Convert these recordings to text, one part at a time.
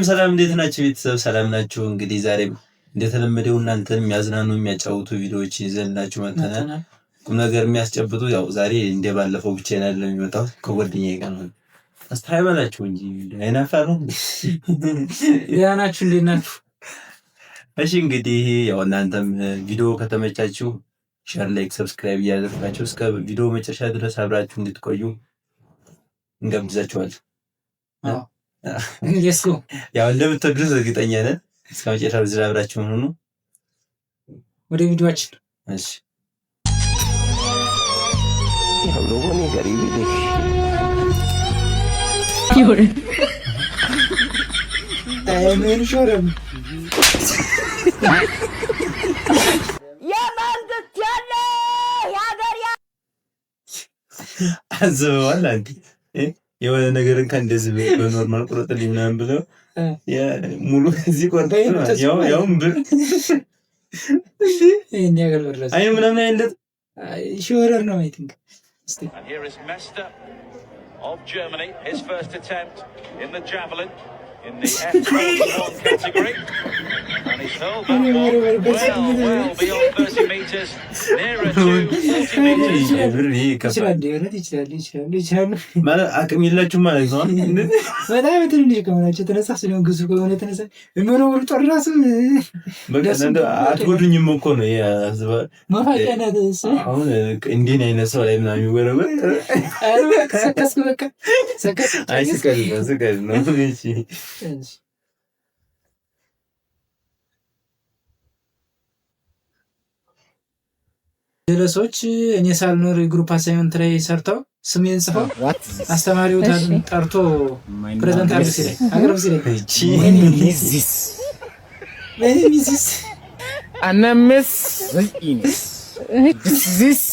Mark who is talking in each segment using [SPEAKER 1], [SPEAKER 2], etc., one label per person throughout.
[SPEAKER 1] ሰላም እንዴት ናችሁ ቤተሰብ? ሰላም ናችሁ? እንግዲህ ዛሬም እንደተለመደው እናንተን የሚያዝናኑ የሚያጫውቱ ቪዲዮዎችን ይዘንላችሁ መጥተናል። ቁም ነገር የሚያስጨብጡ ያው ዛሬ እንደባለፈው ብቻዬን አይደለም የመጣሁት ከጓደኛዬ ጋር ነው። አስተያየባላችሁ እንጂ አይናፋሩ
[SPEAKER 2] ያናችሁ እንዴት ናችሁ?
[SPEAKER 1] እሺ እንግዲህ ያው እናንተም ቪዲዮ ከተመቻችሁ ሼር፣ ላይክ፣ ሰብስክራይብ እያደረጋችሁ እስከ ቪዲዮ መጨረሻ ድረስ አብራችሁ እንድትቆዩ እንጋብዛችኋለን። ያው እንደምትወዱት እርግጠኛ ነን። እስከ መጨረሻ ድረስ አብራችሁ ሁኑ።
[SPEAKER 2] ወደ ቪዲዮአችን
[SPEAKER 1] እሺ
[SPEAKER 3] हम लोगों ने गरीबी देखी
[SPEAKER 2] አይሜን ሾረም
[SPEAKER 3] የመንግስት ያለ የሀገር
[SPEAKER 1] አዝበዋል። አንተ የሆነ ነገርን ከእንደዚህ በኖርማል ቁርጥልኝ ምናምን ብለው ሙሉ እዚህ ቆርጠው ያውም ብር
[SPEAKER 2] ይሄን ያገል በረሰ
[SPEAKER 1] አይ ምናምን አይነት
[SPEAKER 2] ሾረር ነው አይ ቲንክ
[SPEAKER 4] And here is Mester of Germany, his first attempt in the javelin in the F41 category. And he's hurled that one well beyond 30 metres, nearer to 40 metres.
[SPEAKER 2] ይችላል
[SPEAKER 1] ማለት አቅም የላችሁም ማለት ነው።
[SPEAKER 2] በጣም ትንሽ ከሆናችሁ ተነሳ ስለሆነ ግዙ ከሆነ ተነሳ የሚኖር ጦር ራሱ
[SPEAKER 1] በቃ አትጎዱኝም እኮ ነው ያዝባ
[SPEAKER 2] ማፋቂያና
[SPEAKER 1] አሁን እንዴት አይነት ሰው ላይ ምናምን ይወረወር
[SPEAKER 2] ሰከስ በቃ ሰከስ
[SPEAKER 1] አይ ስቀል ነው እሺ
[SPEAKER 2] ጀለሶች እኔ ሳልኖር ግሩፕ አሳይመንት ላይ ሰርተው ስሜን ጽፈው አስተማሪው ጠርቶ ፕሬዘንት አቅርብ ሲለኝ ሚዚስ
[SPEAKER 3] አነምስ ዚስ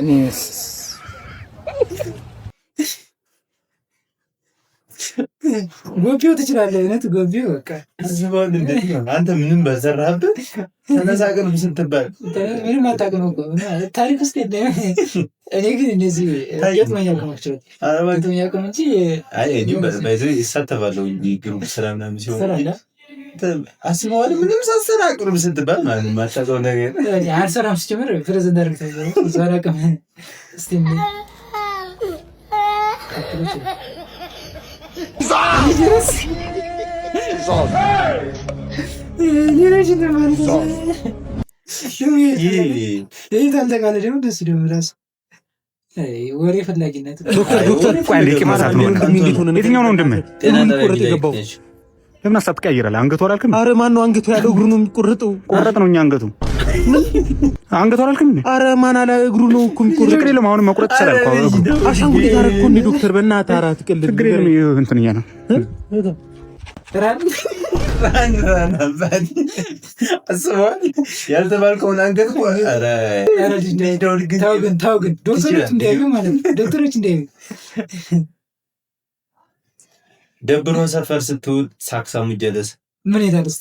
[SPEAKER 3] ኒስ
[SPEAKER 2] ጎቢው ትችላለህ። እውነት ጎቢው በቃ
[SPEAKER 1] አዝባል እንዴት ነው አንተ ምንም በሰራህበት ተነሳቀን ስትባል
[SPEAKER 2] ምንም አታውቅም እኮ ታሪክ ውስጥ የለም። እኔ ግን እንደዚህ ገጥሞኛል ከማክቸት ገጥሞኛል እንጂ
[SPEAKER 1] አይ እኔ በዚህ ይሳተፋለሁ እንጂ ግሩፕ ሰላም ምናምን ሲሆን አስበዋል ምንም ሳሰራ አቅርብ ስትባል ማለት ማታውቀው ነገር
[SPEAKER 2] አልሰራም ሲጀምር ፕሬዘንት አድርገህ ዘራቀም እስቲ ወሬ ፈላጊነት
[SPEAKER 5] የትኛው ነው እንደምን ለምን ሀሳብ ትቀይራለህ? አንገቱ አላልክም?
[SPEAKER 3] አረ ማን ነው አንገቱ ያለው? እግሩ ነው የሚቆረጠው።
[SPEAKER 5] ቆረጥ ነው እኛ አንገቱ አላልክም?
[SPEAKER 3] አረ ማን አላ እግሩ ነው እኮ የሚቆረጠው።
[SPEAKER 5] ችግር የለም አሁን መቁረጥ ይችላል እኮ እግሩ።
[SPEAKER 3] አሻንጉሊት አደረኩ እንደ ዶክተር በእናትህ አራት ቅልል
[SPEAKER 5] ችግር የለም እንትን እያ ነው
[SPEAKER 1] አስበዋል ያልተባልከውን አንገት ኧረ
[SPEAKER 2] ተው ግን ዶክተሮች እንዲያዩ ማለት ነው። ዶክተሮች እንዲያዩ
[SPEAKER 1] ደብሮ ሰፈር ስትውል ሳክሳሙ ጀለስ
[SPEAKER 2] ምን ይታልስ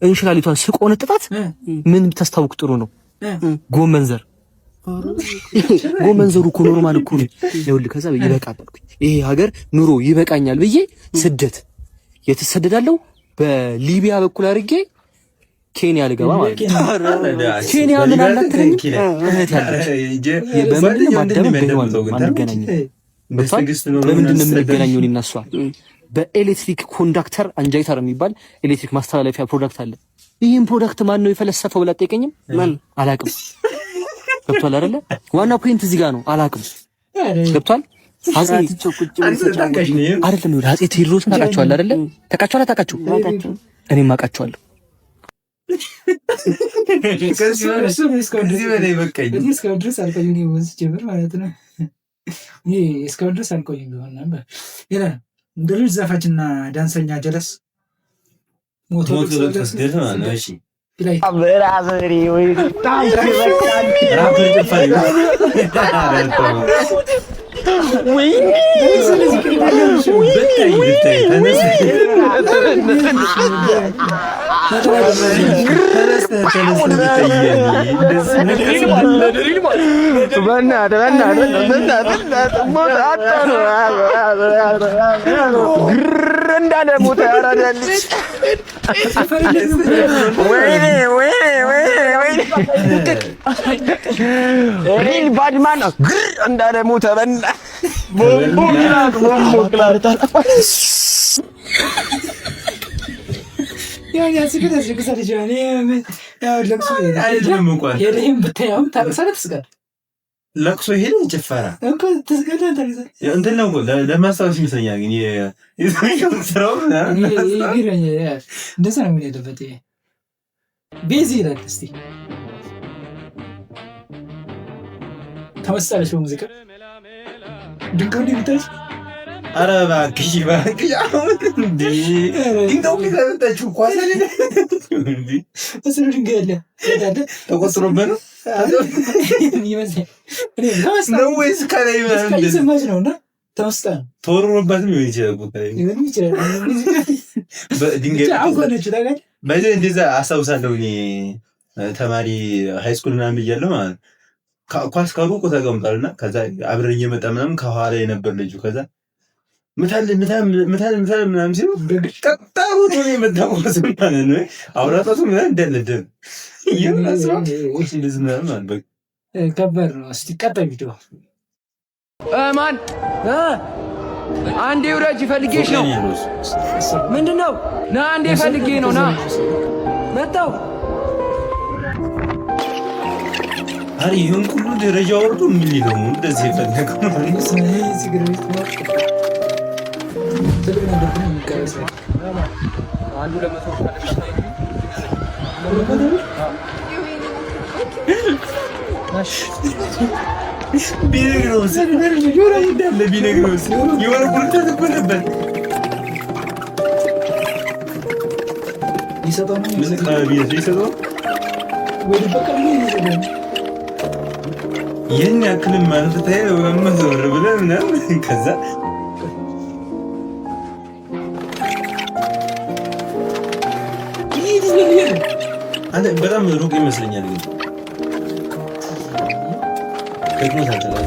[SPEAKER 3] እንሽላሊቷን ስቆነጥጣት ምን ተስታውቅ ጥሩ ነው። ጎመንዘር ጎመንዘሩ እኮ ኖርማል እኮ ነው። ይኸውልህ ከዛ ይበቃል አልኩኝ። ይሄ ሀገር ኑሮ ይበቃኛል ብዬ ስደት የተሰደዳለው በሊቢያ በኩል አድርጌ ኬንያ ልገባ ማለት ነው። ኬንያ ምን አላትረኝ እህት ያለች በምን ማደም በህይወት አንገናኝ በምንድን ነው የምንገናኘው? እኔና እሷ በኤሌክትሪክ ኮንዳክተር አንጃይተር የሚባል ኤሌክትሪክ ማስተላለፊያ ፕሮዳክት አለ። ይህን ፕሮዳክት ማን ነው የፈለሰፈው ብላ ጠይቀኝም ማን አላውቅም። ገብቷል አይደለ? ዋና ፖይንት እዚህ ጋር ነው። አላውቅም። ገብቷል አጼ አይደለም ነው አጼ ቴዎድሮስ ታውቃቸዋለህ አይደለ? ታውቃቸው እኔም አውቃቸዋለሁ።
[SPEAKER 2] እስካሁን ድረስ አልቆይም ጀምር ማለት ነው። እስካሁን ድረስ አልቆይም ቢሆን ነበር። እንደ ልጅ ዘፋችና ዳንሰኛ ጀለስ ሞቶ
[SPEAKER 3] ብራዘሪ ወይ እንዳለ ሞተ ያራዳልች ወይኔ ሪል ባድማን እንዳለ ሞተ በና ቦምቦ ክላር
[SPEAKER 1] ለቅሶ ሄደ ጭፈራ እንትን ነው ለማስታወስ ይመስለኛል። ግን ስራው
[SPEAKER 2] እንደዛ ነው የሚሄድበት። ቤዚ ይላል። እስኪ ተመሳለች በሙዚቃ ድንቅ እንዲምታች
[SPEAKER 1] ኧረ እባክሽ ድንጋው ኳስ
[SPEAKER 2] እስሩ ድንጋይ ያለ
[SPEAKER 1] ተቆጥሮበት ነው ነው ወይስ ከላይ
[SPEAKER 2] ሰማች ነው? እና ተመስጣ
[SPEAKER 1] ተወርሮባትም ሊሆን ይችላል። በዚህ እንደዛ አስታውሳለሁ። እኔ ተማሪ ሃይስኩል ምናምን እያለሁ ማለት ኳስ ከሩቁ ተቀምጧልና ከዛ አብረን እየመጣ ምናምን ከኋላ የነበር ልጁ ከዛ ምታል ምናምን ሲሉ ጠጣሩ ነው የመጣው ኳስ ማለት ነው። አውራጣቱ ምናምን እንደለደም
[SPEAKER 2] ከባድ ነው። እስኪ ቀጣይ ቪዲዮ
[SPEAKER 3] ማን አንዴ ውረጅ ፈልጌሽ ነው። ምንድነው? ና አንዴ ፈልጌ ነው። ና መጣው።
[SPEAKER 1] አሪ ይሁን ሁሉ ደረጃ ወርዶ ምን ሊለው እንደዚህ የፈለገው
[SPEAKER 3] አንዱ ለመቶ
[SPEAKER 1] ቢነግረውስ የሆነ ቁርጠት እኮ ነበር። ይህን ያክልም ማለት ታይ መዘወር ብለህ ምናምን ከዛ አንተ በጣም ሩቅ ይመስለኛል ግን ከግሞ ታንተላል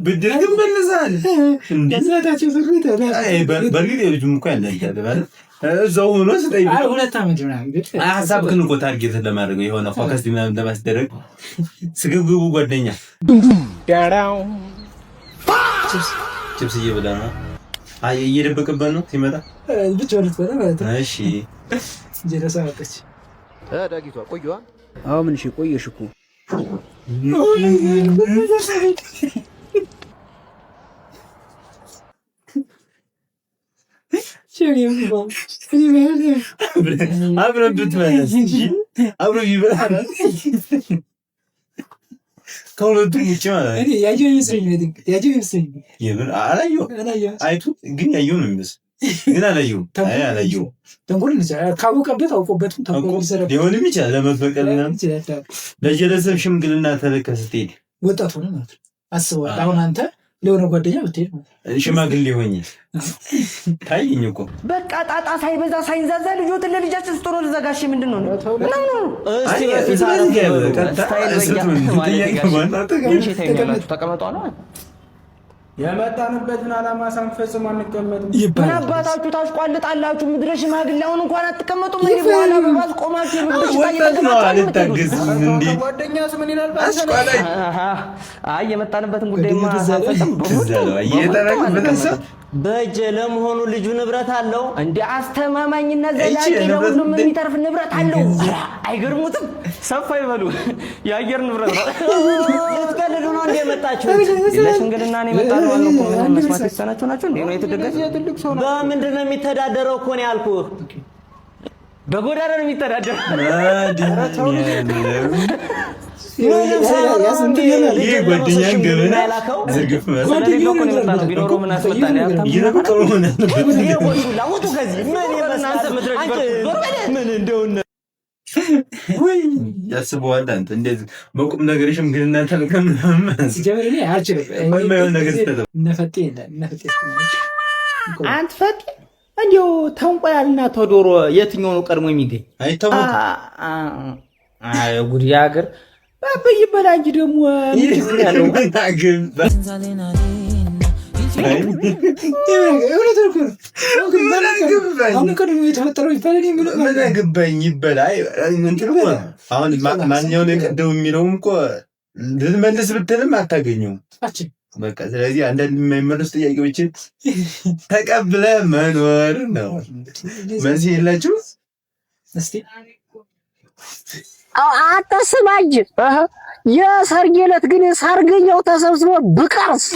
[SPEAKER 1] ብድር ግን መልሰሃል። በእርግጥ የልጁም እኮ ያለ እዛው ሆኖ ስጠኝ ሀሳብህን እኮ ታርጌትን ለማድረግ የሆነ ፎከስ ምናምን ለማስደረግ ስግብግቡ ጓደኛ ችፕስ እየበላ ነው እየደበቀበት ነው ሲመጣ
[SPEAKER 2] ብቻ ልትበላ ማለት ነው።
[SPEAKER 1] እሺ
[SPEAKER 2] ጀለሳ አለች
[SPEAKER 3] ዳጊቷ ቆየዋ። አዎ ምን እሺ ቆየሽ እኮ
[SPEAKER 1] አብረን ብትመለስ አብረን ቢበላ ከሁለቱም ውጭ ማለት ነው።
[SPEAKER 2] ያየው ይመስለኝ
[SPEAKER 1] አላየሁም። አይቱ ግን ያየው ነው የሚመስል ግን አላየሁም።
[SPEAKER 2] ተንኮል ካወቀበት አውቆበትም
[SPEAKER 1] ሊሆንም ይችላል። ለመበቀል ምናምን ለጀለሰብ ሽምግልና ተለቀ ስትሄድ
[SPEAKER 2] ወጣት ሆነ ማለት ነው። አስበዋል። አሁን አንተ ለሆነ ጓደኛ ብትሄድ
[SPEAKER 1] ሽማግሌ ሆኜ ታይኝ እኮ
[SPEAKER 6] በቃ ጣጣ ሳይበዛ ሳይንዛዛ ልጆትን ለልጃችን ስትሆኑ ልዘጋሽ ምንድን ነው? ተቀመጧ ነው
[SPEAKER 2] የመጣንበትን ዓላማ ሳንፈጽም አንቀመጥም።
[SPEAKER 6] ምን አባታችሁ ታስቋልጣላችሁ? ምድረ ሽማግሌ አሁን እንኳን አትቀመጡም። እንዴ በኋላ በባስ ቆማችሁ
[SPEAKER 1] ወጣት ነው አልታገዝም እንዴ
[SPEAKER 2] ጓደኛስ ምን ይላል?
[SPEAKER 1] አስቋላይ
[SPEAKER 6] አይ የመጣንበትን ጉዳይማ ሳንፈጽም በጀ ለመሆኑ ልጁ ንብረት አለው እንዴ? አስተማማኝና ዘላቂ ለሁሉም የሚተርፍ ንብረት አለው። አይገርሙትም? ሰፋ ይበሉ የአየር ንብረት ነው። ልትቀልዱ ነው እንዴ የመጣችሁ? ለሽምግልና ነው የመጣነው አለው እኮ ምን መስማት ይሰናችሁ ናችሁ እንዴ? ነው የተደገሰ ትልቅ ሰው ነው። በምንድን ነው የሚተዳደረው እኮ ነው ያልኩህ። በጎዳና ነው የሚተዳደረው።
[SPEAKER 1] ጓደኛን ገበና ዝርግፍ ያስበዋል። አንተ እንደዚህ በቁም ነገር ሽምግልና ተልከም
[SPEAKER 2] ሲጀምር እኔ አልችልም።
[SPEAKER 6] አንተ ፈጥ እንዲያው ተንቆላልና ተዶሮ የትኛው ነው ቀድሞ የሚገኝ?
[SPEAKER 1] አይታወቅም።
[SPEAKER 6] አይ ጉድ ያገር ባበይ በላ እንጂ ደግሞ ምን ያለው
[SPEAKER 1] ግባኝ ይበላል። አሁን ማንኛውን የቀደው የሚለውም እኮ ልትመልስ ብትልም አታገኘውም። በቃ ስለዚህ አንዳንድ የማይመለሱ ጥያቄዎችን ተቀብለ መኖር ነው። መልስ የላችሁ
[SPEAKER 2] እስቲ
[SPEAKER 7] አታስማጅ። የሰርግ ዕለት ግን ሰርገኛው ተሰብስቦ ብቀርስ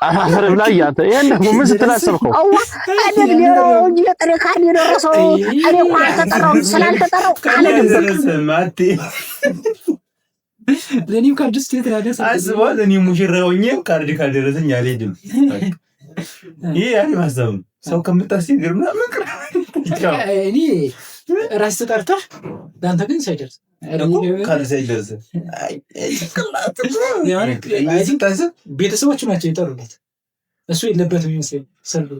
[SPEAKER 3] አፈር ብላ ያንተ ይሄን ደግሞ ምን ስትላሰብከው
[SPEAKER 7] አይደል ነው እንጂ የጥሬካን የደረሰው እኔ እንኳን አልተጠራሁም። ስላልተጠራሁ
[SPEAKER 1] ማቴ
[SPEAKER 2] ለኔም ካርድ ስቴት ያደረሰ
[SPEAKER 1] አስቧል። እኔ ሙሽራውኝ ካርድ ካልደረሰኝ አልሄድም። ይሄ ያኔ ማሰብ ሰው ከምታስገር ምናምን
[SPEAKER 2] እኔ ራስ ተጠርተህ ዳንተ ግን ሳይደርስ
[SPEAKER 1] ሳይደርስ
[SPEAKER 2] ቤተሰቦቹ ናቸው የጠሩለት። እሱ የለበትም ይመስለኝ። ሰርጉ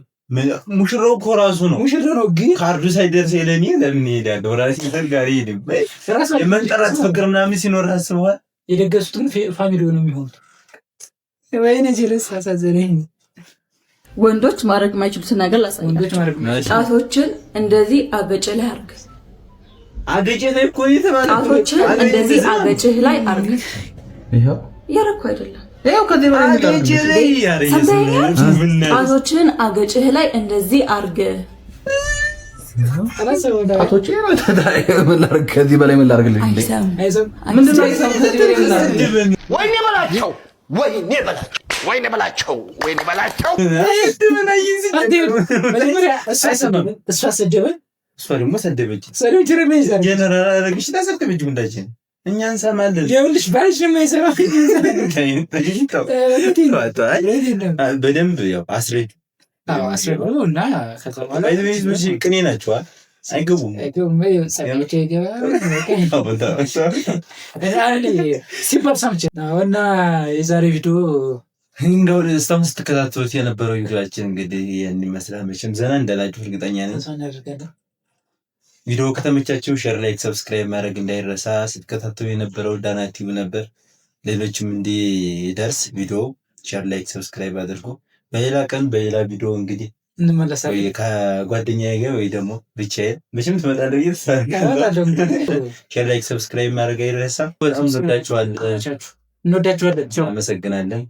[SPEAKER 1] ሙሽራው እኮ ራሱ ነው
[SPEAKER 2] ሙሽራ ነው፣ ግን
[SPEAKER 1] ካርዱ ሳይደርስ ለኔ ለምን እሄዳለሁ? ራሴ ሰርግ አልሄድም። የመንጠራት ፍቅር ምናምን ሲኖር አስበዋል።
[SPEAKER 2] የደገሱት ግን ፋሚሊ ነው የሚሆኑት። ወይኔ ጀለስ አሳዘነኝ።
[SPEAKER 8] ወንዶች ማድረግ የማይችሉትን ነገር ላሳያቸው። ጣቶችን እንደዚህ አገጭ ላይ አርግ።
[SPEAKER 1] አገጭ ላይ እኮ የተባለ
[SPEAKER 8] ጣቶችን እንደዚህ አገጭህ ላይ አርግ። ይሄው ያረኩ አይደለም። ይሄው ከዚህ በላይ
[SPEAKER 1] አገጭ ላይ
[SPEAKER 8] ጣቶችን አገጭህ ላይ እንደዚህ አርግ።
[SPEAKER 3] ጣቶችን ምን ላርግ? ከዚህ በላይ ምን ላርግልኝ?
[SPEAKER 8] ምንድነው አይሰማም። ከዚህ በላይ ምን ላርግ?
[SPEAKER 3] ወይኔ በላቸው፣ ወይኔ በላቸው፣ ወይኔ በላቸው፣ ወይኔ በላቸው።
[SPEAKER 2] እሷ ሰደበ፣
[SPEAKER 1] እሷ ደግሞ ሰደበች።
[SPEAKER 2] ጀነራል
[SPEAKER 1] አረግሽ ታሰደበች። ጉንዳችን እኛ እንሰማለን።
[SPEAKER 2] ይኸውልሽ ባልሽ ነው የማይሰማ
[SPEAKER 1] በደንብ ያው አስረጅ
[SPEAKER 2] እና ከተባለ
[SPEAKER 1] ቅኔ ናቸዋል። አይገቡም
[SPEAKER 2] ሲባል ሰምቼ እና የዛሬ ቪዲዮ
[SPEAKER 1] እንደሆነ እስካሁን ስትከታተሉት የነበረው ቪዲዮችን እንግዲህ ያን ይመስላል። መቼም ዘና እንዳላችሁ እርግጠኛ ነኝ። ቪዲዮ ከተመቻችሁ ሼር፣ ላይክ፣ ሰብስክራይብ ማድረግ እንዳይረሳ። ስትከታተሉ የነበረው ዳና ቲቪ ነበር። ሌሎችም እንዲደርስ ቪዲዮ ሼር፣ ላይክ፣ ሰብስክራይብ አድርጉ። በሌላ ቀን በሌላ ቪዲዮ እንግዲህ
[SPEAKER 2] እንመለሳለን።
[SPEAKER 1] ከጓደኛዬ ጋር ወይ ደግሞ ብቻዬን መቼም ትመጣለህ ብዬ ሼር፣ ላይክ፣ ሰብስክራይብ ማድረግ አይረሳ። በጣም እንወዳችኋለን።
[SPEAKER 2] እንወዳችኋለን።
[SPEAKER 1] አመሰግናለን።